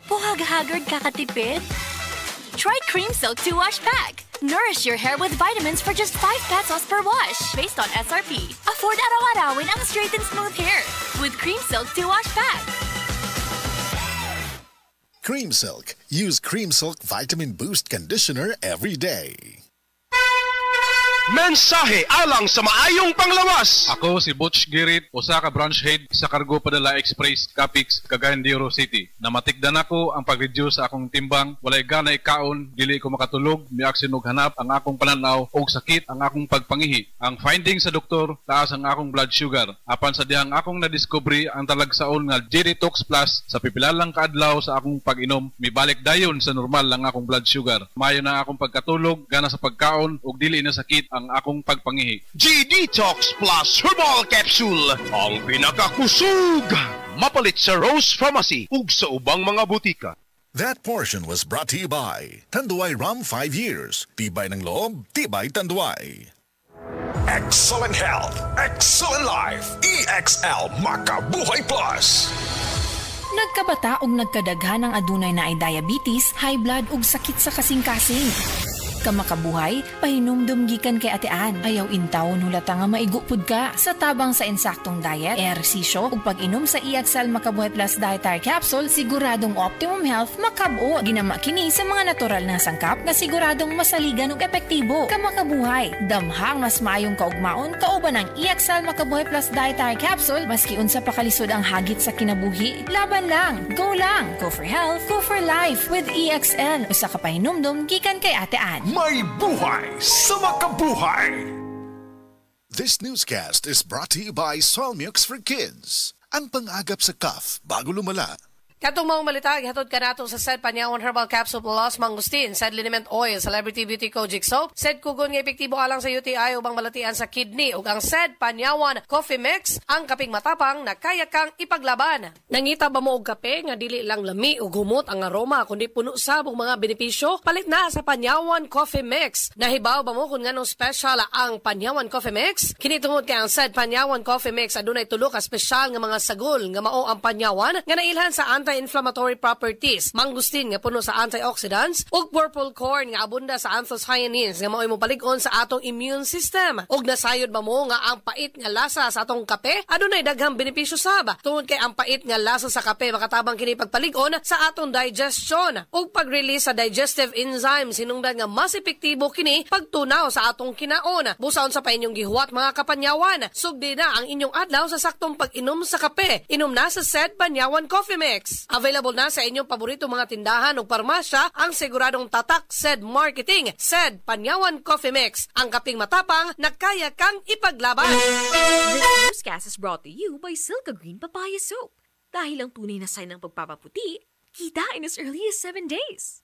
Buhag-haggard kakatipid? Try Cream Silk 2-Wash Pack. Nourish your hair with vitamins for just 5 pesos per wash. Based on SRP. Afford araw-arawin ang straight and smooth hair with Cream Silk 2-Wash Pack. Cream Silk. Use Cream Silk Vitamin Boost Conditioner every day. Mensahe alang sa maayong panglawas. Ako si Butch Girit, usa ka branch head sa Cargo Padala Express, Capix, Cagayan de Oro City. Namatikdan ako ang pag-reduce sa akong timbang, walay gana ikaon, dili ko makatulog, miaksin og hanap ang akong pananaw og sakit ang akong pagpangihi. Ang finding sa doktor, taas ang akong blood sugar. Apan sa dihang akong nadiscovery ang talagsaon nga G-Detox Plus sa pipilalang kaadlaw sa akong pag-inom, mibalik dayon sa normal ang akong blood sugar. Mayo na akong pagkatulog, gana sa pagkaon ug dili na sakit ang akong pagpangihi. G-Detox Plus Herbal Capsule, ang pinakakusog. Mapalit sa Rose Pharmacy ug sa ubang mga butika. That portion was brought to you by Tanduay Rum 5 years. Tibay ng loob, tibay Tanduay. Excellent health, excellent life. EXL Makabuhay Plus. Nagkabata ug nagkadaghan ang adunay na ay diabetes, high blood ug sakit sa kasing-kasing. Kamakabuhay, pahinumdum gikan kay atean. Ayaw intaw hulata nga maigupod ka. Sa tabang sa insaktong diet, ehersisyo ug pag-inom sa EXL Makabuhay Plus Dietary Capsule, siguradong optimum health makabuo. Ginama kini sa mga natural na sangkap na siguradong masaligan ug epektibo. Kamakabuhay, damhang mas maayong kaugmaon kauban ng EXL Makabuhay Plus Dietary Capsule maski unsa pa kalisod ang hagit sa kinabuhi. Laban lang, go lang. Go for health, go for life with EXL. Usa ka pahinumdum gikan kay atean. May buhay sa makabuhay. This newscast is brought to you by Soil Mux for Kids. Ang pang-agap sa cough bago lumala. Katong maong malita, hatod ka nato sa Said Panyawan Herbal Capsule Plus Mangustin, Said Liniment Oil, Celebrity Beauty Kojic Soap, Said Kugon nga epektibo alang sa UTI ubang malatian sa kidney, ug ang Said Panyawan Coffee Mix, ang kaping matapang na kaya kang ipaglaban. Nangita ba mo og kape nga dili lang lami ug humot ang aroma kundi puno sabong mga benepisyo? Palit na sa Panyawan Coffee Mix. Nahibaw ba mo kung nganong special ang Panyawan Coffee Mix? Kini tungod kay ang Said Panyawan Coffee Mix adunay tulo ka special nga mga sagol nga mao ang panyawan nga nailhan sa anti-inflammatory properties, mangustin nga puno sa antioxidants, ug purple corn nga abunda sa anthocyanins nga mao'y mopalig-on sa atong immune system. Ug nasayod ba mo nga ang pait nga lasa sa atong kape adunay daghang benepisyo sab. Tungod kay ang pait nga lasa sa kape makatabang kini pagpalig-on sa atong digestion ug pag-release sa digestive enzymes hinungdan nga mas epektibo kini pagtunaw sa atong kinaon. Busaon sa pa inyong gihuwat mga kapanyawan, sugdi na ang inyong adlaw sa saktong pag-inom sa kape. Inom na sa Said Panyawan Coffee Mix. Available na sa inyong paborito mga tindahan o parmasya ang siguradong tatak Said Marketing, Said Panyawan Coffee Mix, ang kaping matapang na kaya kang ipaglaban. This newscast is brought to you by Silka Green Papaya Soap. Dahil ang tunay na sign ng pagpapaputi, kita in as early as 7 days.